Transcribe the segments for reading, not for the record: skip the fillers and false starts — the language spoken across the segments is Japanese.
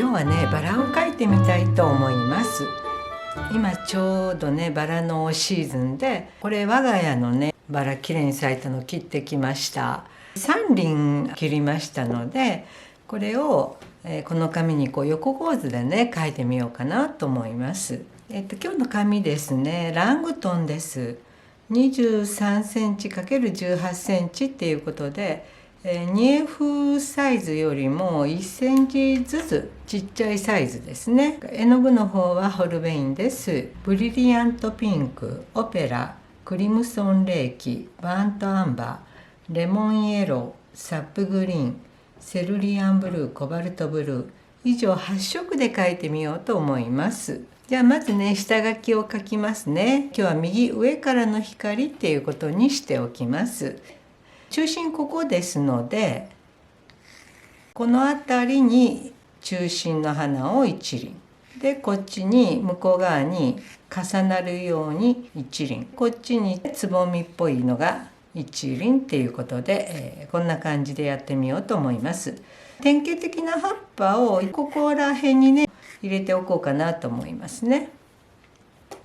今日はねバラを描いてみたいと思います。今ちょうどねバラのシーズンで、これ我が家のねバラきれいに咲いたのを切ってきました。3輪切りましたので、これをこの紙にこう横構図でね描いてみようかなと思います。今日の紙ですね、ラングトンです。23センチ ×18 センチっていうことで、2F サイズよりも1センチずつちっちゃいサイズですね。絵の具の方はホルベインです。ブリリアントピンク、オペラ、クリムソンレーキ、バーントアンバー、レモンイエロー、サップグリーン、セルリアンブルー、コバルトブルー、以上8色で描いてみようと思います。じゃあまずね下書きを描きますね。今日は右上からの光っていうことにしておきます。中心ここですので、この辺りに中心の花を一輪で、こっちに向こう側に重なるように一輪、こっちにつぼみっぽいのが一輪っていうことで、こんな感じでやってみようと思います。典型的な葉っぱをここら辺にね入れておこうかなと思いますね。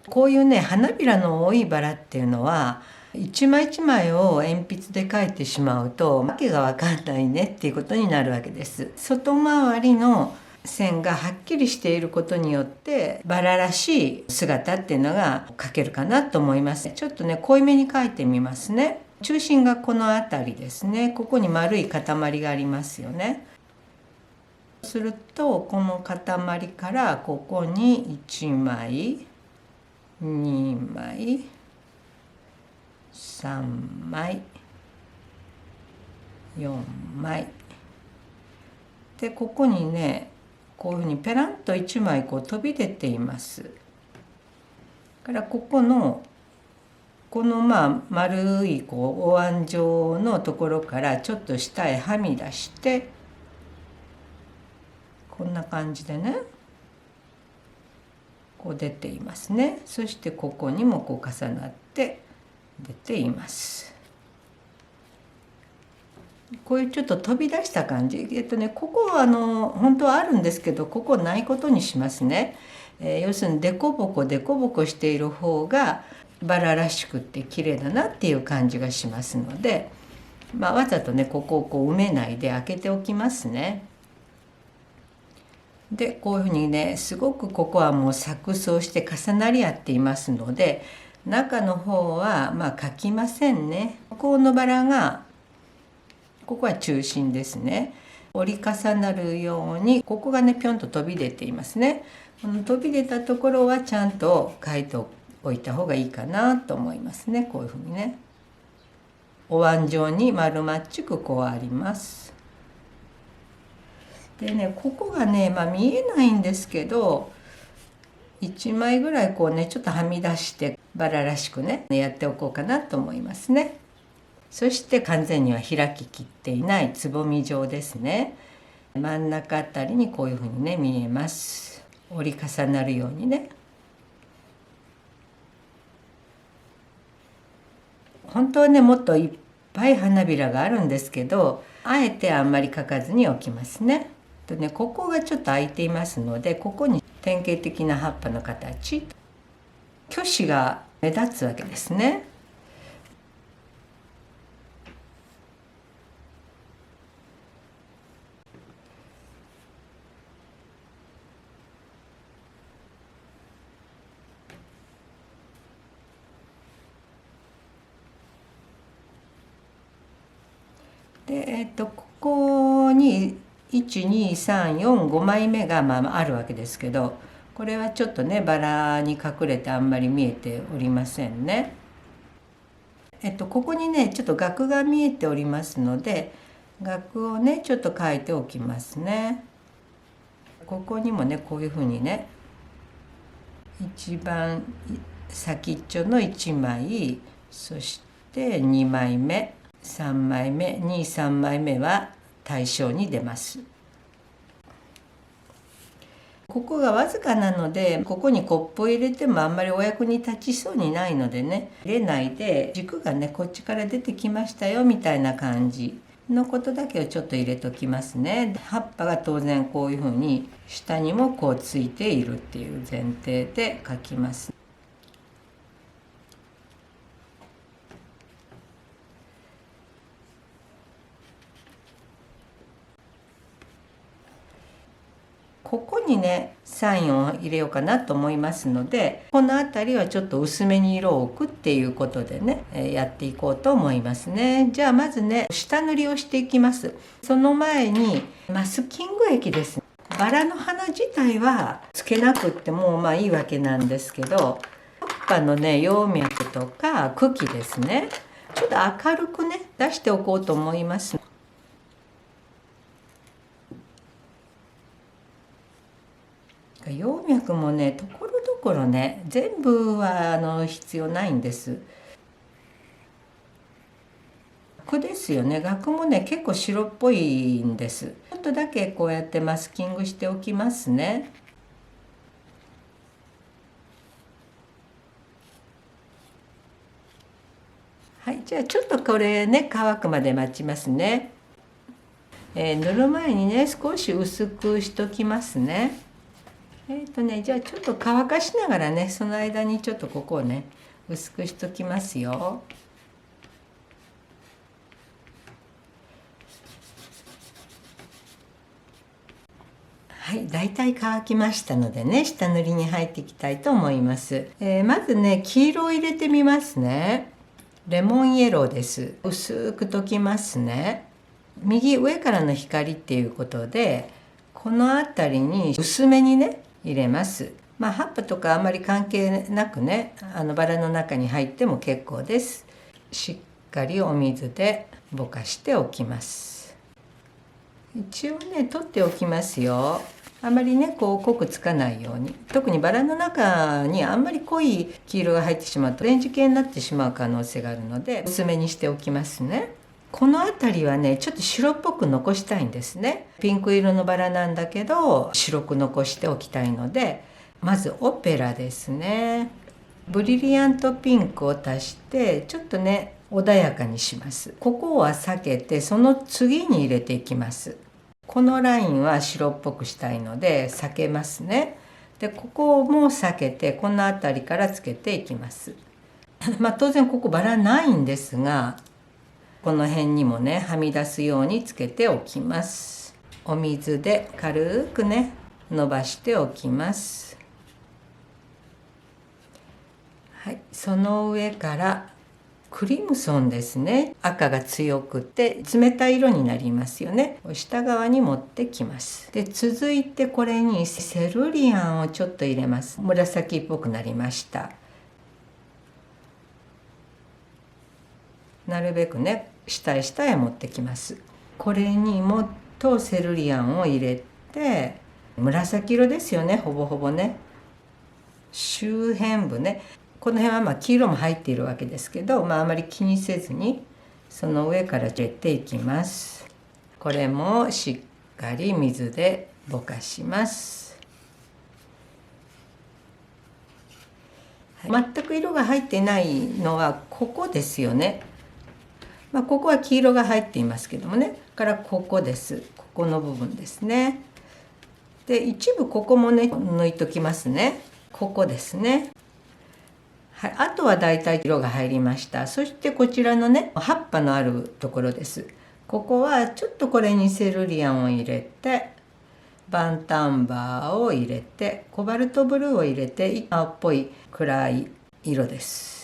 こういうね花びらの多いバラっていうのは一枚一枚を鉛筆で描いてしまうとわけが分かんないねっていうことになるわけです。外回りの線がはっきりしていることによってバラらしい姿っていうのが描けるかなと思います。ちょっとね濃いめに描いてみますね。中心がこの辺りですね。ここに丸い塊がありますよね。するとこの塊からここに1枚2枚3枚4枚で、ここにねこういうふうにペランと1枚こう飛び出ています。からここの丸いこうお椀状のところからちょっと下へはみ出して、こんな感じでねこう出ていますね。そしてここにもこう重なって出ています。こういうちょっと飛び出した感じ、ここは本当はあるんですけど、ここないことにしますね。要するにデコボコしている方がバラらしくって綺麗だなっていう感じがしますので、わざとねここをこう埋めないで開けておきますね。でこういうふうにねすごくここはもう錯綜して重なり合っていますので、中の方は描きませんね。ここのバラがここは中心ですね。折り重なるようにここがねぴょんと飛び出ていますね。この飛び出たところはちゃんと描いておいた方がいいかなと思いますね。こういうふうにねお椀状に丸まっちくこうあります。でねここがね見えないんですけど、1枚ぐらいこうねちょっとはみ出してバラらしくねやっておこうかなと思いますね。そして完全には開ききっていないつぼみ状ですね。真ん中あたりにこういうふうにね見えます。折り重なるようにね。本当はねもっといっぱい花びらがあるんですけど、あえてあんまり描かずに置きますね。ここがちょっと空いていますので、ここに典型的な葉っぱの形、虚子が目立つわけですね。でここに12345枚目があるわけですけど、これはちょっとねバラに隠れてあんまり見えておりませんね。ここにねちょっと額が見えておりますので、額をねちょっと書いておきますね。ここにもねこういうふうにね一番先っちょの1枚、そして2枚目3枚目3枚目は対象に出ます。ここがわずかなので、ここにコップを入れてもあんまりお役に立ちそうにないのでね入れないで、軸がねこっちから出てきましたよみたいな感じのことだけをちょっと入れときますね。葉っぱが当然こういうふうに下にもこうついているっていう前提で描きます。ここにねサインを入れようかなと思いますので、この辺りはちょっと薄めに色を置くっていうことでね、やっていこうと思いますね。じゃあまずね下塗りをしていきます。その前にマスキング液です。バラの花自体はつけなくってもまあいいわけなんですけど、葉っぱのね葉脈とか茎ですね、ちょっと明るくね出しておこうと思います。葉脈もねところどころね、全部は必要ないんです。額ですよね、額もね結構白っぽいんです。ちょっとだけこうやってマスキングしておきますね。はい、じゃあちょっとこれね乾くまで待ちますね。塗る前にね少し薄くしときますね。じゃあちょっと乾かしながらね、その間にちょっとここをね薄くしときますよ。はい、だいたい乾きましたのでね、下塗りに入っていきたいと思います。まずね黄色を入れてみますね。レモンイエローです。薄く溶きますね。右上からの光っていうことで、この辺りに薄めにね入れます。まあ葉っぱとかあんまり関係なくね、バラの中に入っても結構です。しっかりお水でぼかしておきます。一応ね取っておきますよ。あまりねこう濃くつかないように。特にバラの中にあんまり濃い黄色が入ってしまうとオレンジ系になってしまう可能性があるので、薄めにしておきますね。この辺りはねちょっと白っぽく残したいんですね。ピンク色のバラなんだけど白く残しておきたいので、まずオペラですね。ブリリアントピンクを足してちょっとね穏やかにします。ここは避けてその次に入れていきます。このラインは白っぽくしたいので避けますね。でここも避けてこの辺りからつけていきます。まあ当然ここバラないんですが、この辺にもねはみ出すようにつけておきます。お水で軽くね伸ばしておきます。はい、その上からクリムソンですね。赤が強くて冷たい色になりますよね。下側に持ってきます。で続いてこれにセルリアンをちょっと入れます。紫っぽくなりました。なるべくね下へ下へ持ってきます。これにもっとセルリアンを入れて、紫色ですよね、ほぼほぼね。周辺部ね、この辺はまあ黄色も入っているわけですけど、あまり気にせずにその上から入れていきます。これもしっかり水でぼかします。全く色が入っていないのはここですよね。ここは黄色が入っていますけどもね、からここです。ここの部分ですね。で一部ここもね抜いときますね。ここですね。はい、あとはだいたい色が入りました。そしてこちらのね葉っぱのあるところです。ここはちょっとこれにセルリアンを入れて、バンタンバーを入れて、コバルトブルーを入れて、青っぽい暗い色です。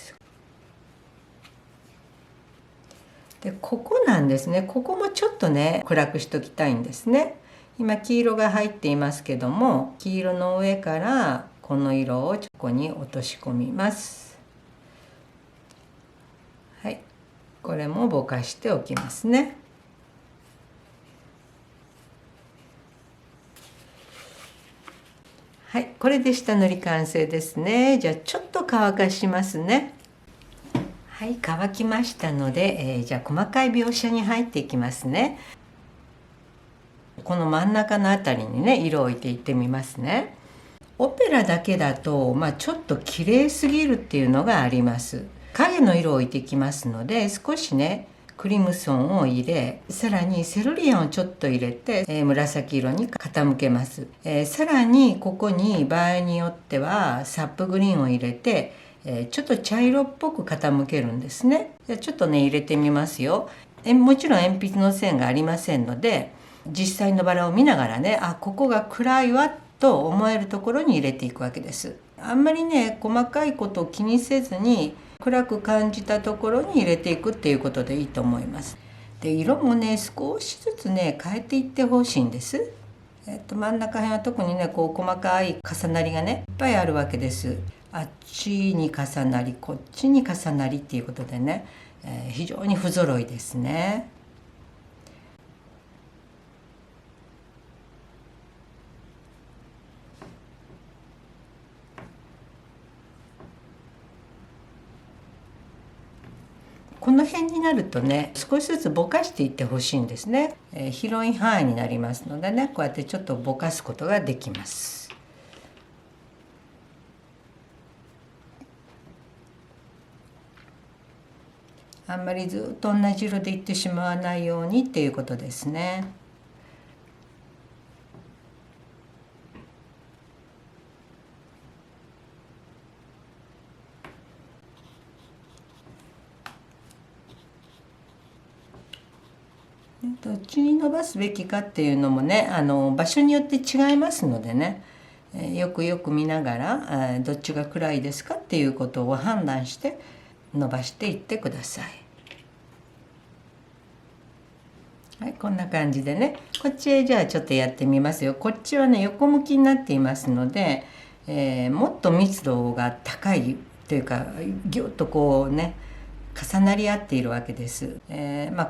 でここなんですね。ここもちょっとね暗くしときたいんですね。今黄色が入っていますけども、黄色の上からこの色をここに落とし込みます。はい、これもぼかしておきますね。はい、これで下塗り完成ですね。じゃあちょっと乾かしますね。はい、乾きましたので、じゃあ細かい描写に入っていきますね。この真ん中のあたりにね色を置いていってみますね。オペラだけだと、ちょっと綺麗すぎるっていうのがあります。影の色を置いていきますので、少しねクリムソンを入れ、さらにセルリアンをちょっと入れて、紫色に傾けます。さらにここに場合によってはサップグリーンを入れて、ちょっと茶色っぽく傾けるんですね。じゃあちょっとね入れてみますよ。もちろん鉛筆の線がありませんので、実際のバラを見ながらね、あ、ここが暗いわと思えるところに入れていくわけです。あんまりね細かいことを気にせずに、暗く感じたところに入れていくっていうことでいいと思います。で、色もね少しずつね変えていってほしいんです。真ん中辺は特にねこう細かい重なりがねいっぱいあるわけです。あっちに重なりこっちに重なりっていうことでね、非常に不揃いですね。この辺になるとね少しずつぼかしていってほしいんですね。広い範囲になりますのでね、こうやってちょっとぼかすことができます。あんまりずっと同じ色でいってしまわないようにっていうことですね。どっちに伸ばすべきかっていうのもね場所によって違いますのでね、よくよく見ながらどっちが暗いですかっていうことを判断して伸ばしていってください。はい、こんな感じでね、こっちへじゃあちょっとやってみますよ。こっちはね横向きになっていますので、もっと密度が高いというかぎゅっとこうね重なり合っているわけです。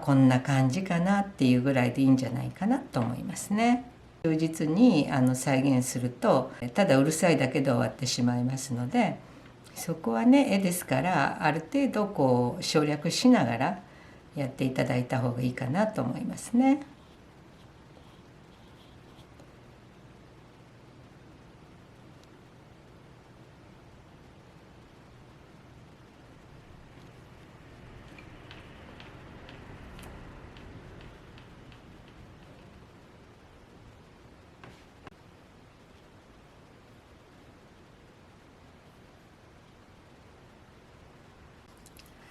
こんな感じかなっていうぐらいでいいんじゃないかなと思いますね。忠実に再現するとただうるさいだけで終わってしまいますので、そこはね絵ですからある程度こう省略しながらやっていただいた方がいいかなと思いますね。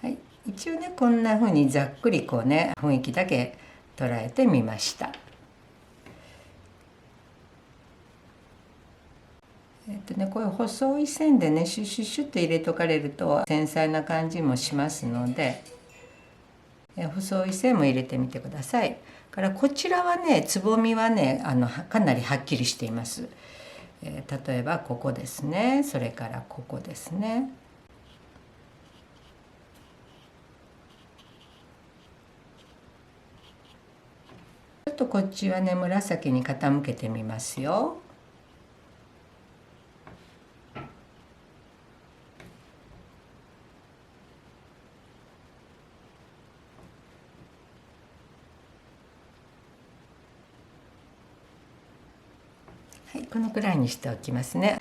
はい、一応ねこんな風にざっくりこうね雰囲気だけ捉えてみました。こういう細い線でねシュッシュッシュッと入れとかれると繊細な感じもしますので、細い線も入れてみてください。からこちらはねつぼみはねかなりはっきりしています。例えばここですね、それからここですね。ちょっとこっちはね紫に傾けてみますよ。はい、このくらいにしておきますね。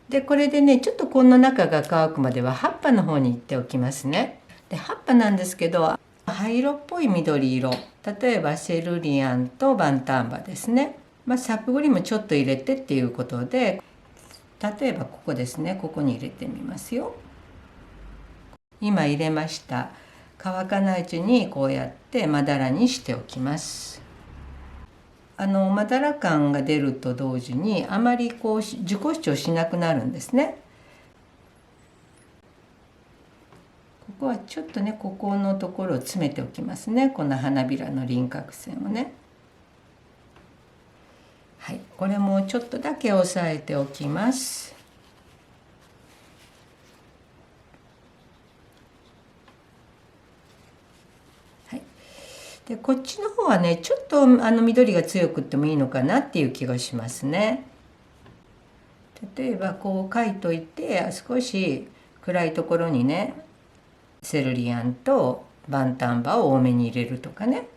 でこれでねちょっとこの中が乾くまでは葉っぱの方に行っておきますね。で葉っぱなんですけど灰色っぽい緑色、例えばセルリアンとバンタンバですね。サップグリーンもちょっと入れてっていうことで、例えばここですね、ここに入れてみますよ。今入れました。乾かないうちにこうやってまだらにしておきます。まだら感が出ると同時にあまりこう自己主張しなくなるんですね。ここはちょっとねここのところを詰めておきますね、この花びらの輪郭線をね。はい、これもちょっとだけ押さえておきます。はい、でこっちの方はねちょっと緑が強くってもいいのかなっていう気がしますね。例えばこう書いといて少し暗いところにねセルリアンとバンタンバを多めに入れるとかね。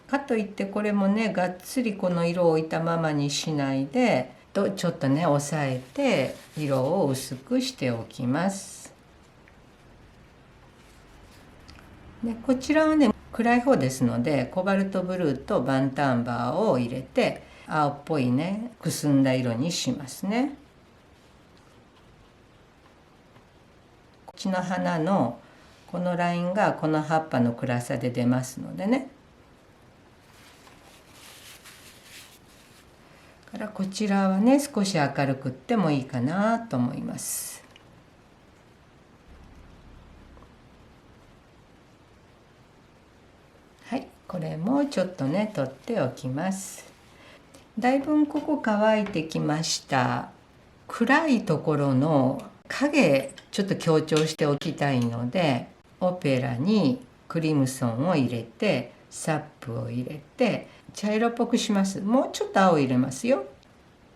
かといってこれもねがっつりこの色を置いたままにしないで、とちょっとね押さえて色を薄くしておきます。でこちらはね暗い方ですので、コバルトブルーとバンタンバーを入れて青っぽいねくすんだ色にしますね。こっちの花のこのラインがこの葉っぱの暗さで出ますのでね。からこちらはね少し明るくってもいいかなと思います。はい、これもちょっとね取っておきます。だいぶここ乾いてきました。暗いところの影ちょっと強調しておきたいので、オペラにクリムソンを入れてサップを入れて茶色っぽくします。もうちょっと青入れますよ。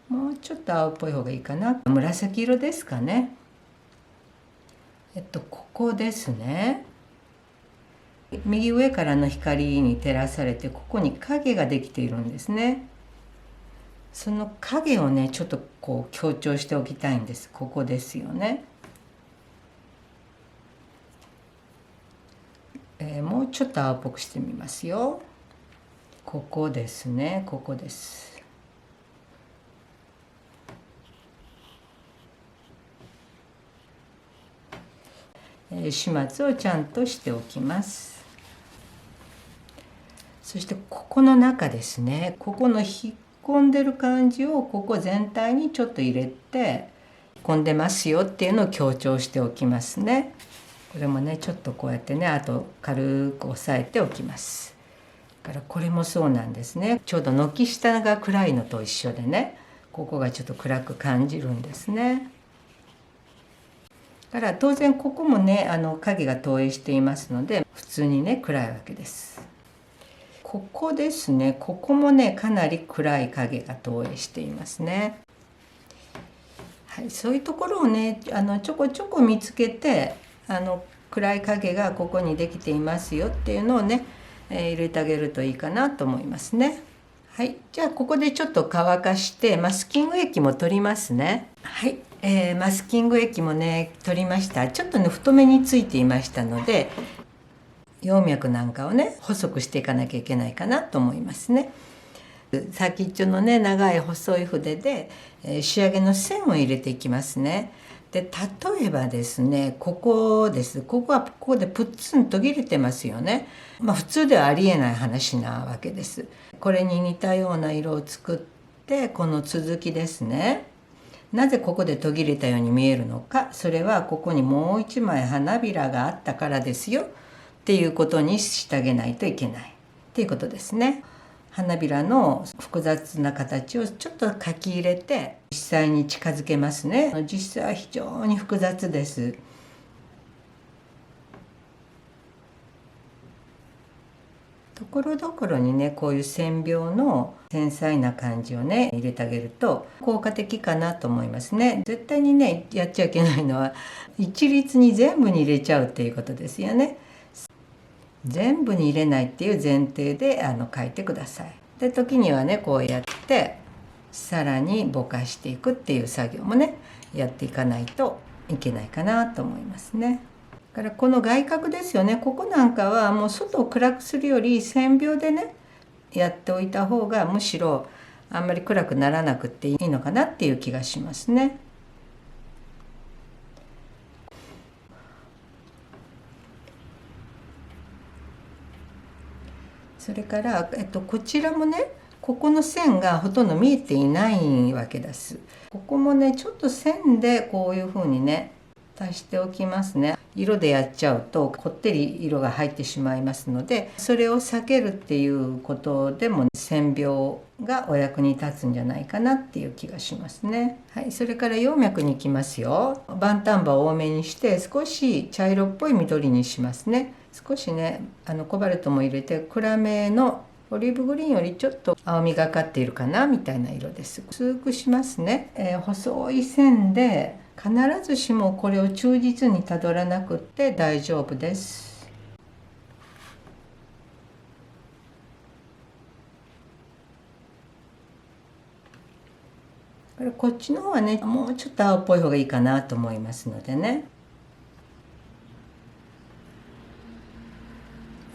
もうちょっと青っぽい方がいいかな。紫色ですかね。ここですね。右上からの光に照らされてここに影ができているんですね。その影をねちょっとこう強調しておきたいんです。ここですよね。もうちょっと青っぽくしてみますよ。ここですね。ここです。始末をちゃんとしておきます。そしてここの中ですね、ここの引っ込んでる感じをここ全体にちょっと入れて、引っ込んでますよっていうのを強調しておきますね。これもねちょっとこうやってねあと軽く押さえておきます。だからこれもそうなんですね。ちょうど軒下が暗いのと一緒でね、ここがちょっと暗く感じるんですね。だから当然ここもね影が投影していますので普通にね暗いわけです。ここですね、ここもねかなり暗い影が投影していますね。はい、そういうところをねちょこちょこ見つけて暗い影がここにできていますよっていうのをね、入れてあげるといいかなと思いますね。はい、じゃあここでちょっと乾かしてマスキング液も取りますね。はい、マスキング液もね取りました。ちょっとね太めについていましたので葉脈なんかをね細くしていかなきゃいけないかなと思いますね。先っちょのね長い細い筆で、仕上げの線を入れていきますね。で例えばですねここです。ここはここでプッツンと切れてますよね。普通ではありえない話なわけです。これに似たような色を作ってこの続きですね。なぜここで途切れたように見えるのか、それはここにもう一枚花びらがあったからですよっていうことにしてあげないといけないっていうことですね。花びらの複雑な形をちょっと書き入れて実際に近づけますね。実際は非常に複雑です。ところどころにねこういう線描の繊細な感じをね入れてあげると効果的かなと思いますね。絶対にねやっちゃいけないのは一律に全部に入れちゃうっていうことですよね。全部に入れないっていう前提で書いてください。で時にはねこうやってさらにぼかしていくっていう作業もねやっていかないといけないかなと思いますね。だからこの外角ですよね。ここなんかはもう外を暗くするより線描でねやっておいた方がむしろあんまり暗くならなくていいのかなっていう気がしますね。それから、こちらもねここの線がほとんど見えていないわけです。ここもねちょっと線でこういうふうにね足しておきますね。色でやっちゃうとこってり色が入ってしまいますので、それを避けるっていうことでも線描がお役に立つんじゃないかなっていう気がしますね。はい、それから葉脈に行きますよ。バンタンバを多めにして少し茶色っぽい緑にしますね。少しねコバルトも入れて暗めのオリーブグリーンよりちょっと青みがかっているかなみたいな色です。薄くしますね。細い線で必ずしもこれを忠実にたどらなくって大丈夫です。これこっちの方はねもうちょっと青っぽい方がいいかなと思いますのでね。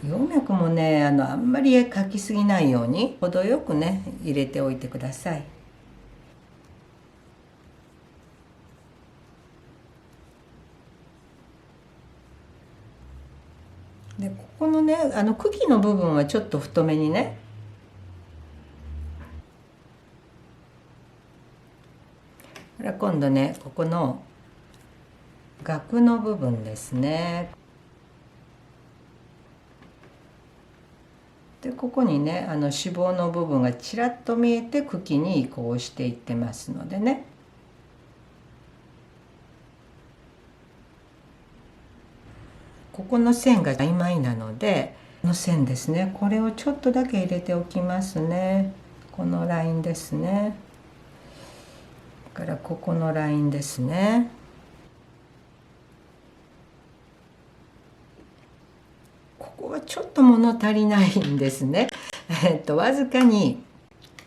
葉脈もねあんまり描きすぎないように程よくね入れておいてください。でここのね茎の部分はちょっと太めにね。今度ねここの萼の部分ですね。でここにね脂肪の部分がちらっと見えて茎に移行していってますのでね。ここの線が曖昧なのでこの線ですね、これをちょっとだけ入れておきますね。このラインですね。からここのラインですね。ここはちょっと物足りないんですね。わずかに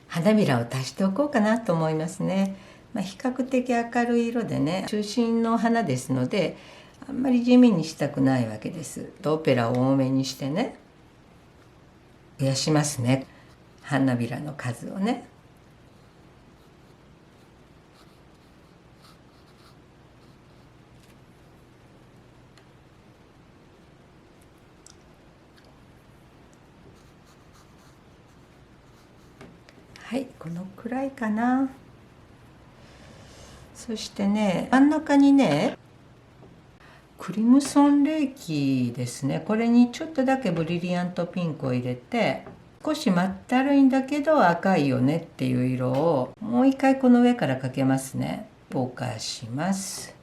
花びらを足しておこうかなと思いますね。比較的明るい色でね中心の花ですのであんまり地味にしたくないわけです。オペラを多めにしてね増やしますね、花びらの数をね。はい、このくらいかな。そしてね真ん中にねクリムソンレーキですね、これにちょっとだけブリリアントピンクを入れて少しまったるいんだけど赤いよねっていう色をもう一回この上からかけますね。ぼかします、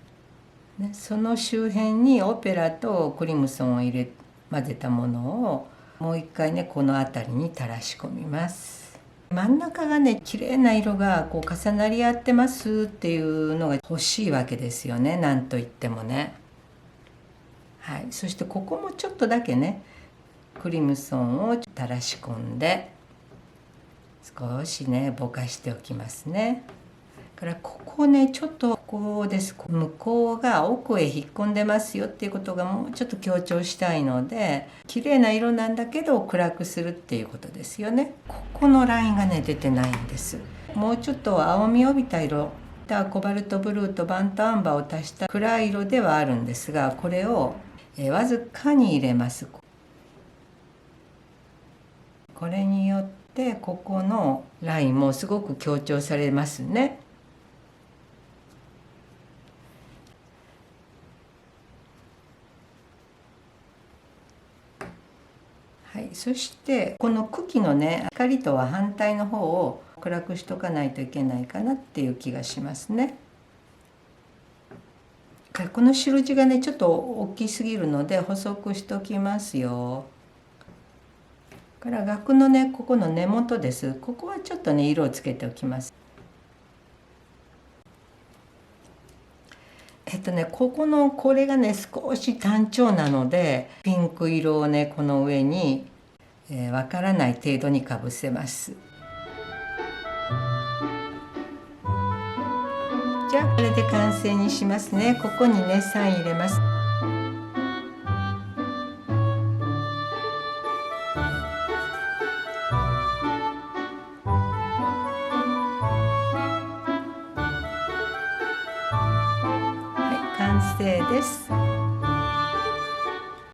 ね、その周辺にオペラとクリムソンを混ぜたものをもう一回ねこの辺りに垂らし込みます。真ん中がね綺麗な色がこう重なり合ってますっていうのが欲しいわけですよね、なんといってもね。はい、そしてここもちょっとだけねクリムソンを垂らし込んで少しねぼかしておきますね。からここねちょっとここです、向こうが奥へ引っ込んでますよっていうことがもうちょっと強調したいので綺麗な色なんだけど暗くするっていうことですよね。ここのラインがね出てないんです。もうちょっと青みを帯びた色コバルトブルーとバントアンバーを足した暗い色ではあるんですが、これをわずかに入れます。これによってここのラインもすごく強調されますね。はい、そしてこの茎のね光とは反対の方を暗くしとかないといけないかなっていう気がしますね。この印がねちょっと大きすぎるので細くしときますよ。から額のねここの根元です。ここはちょっとね色をつけておきます。ここのこれがね少し単調なのでピンク色をねこの上にわからない程度にかぶせます。じゃあこれで完成にしますね。ここにねサイン入れます。はい、完成です。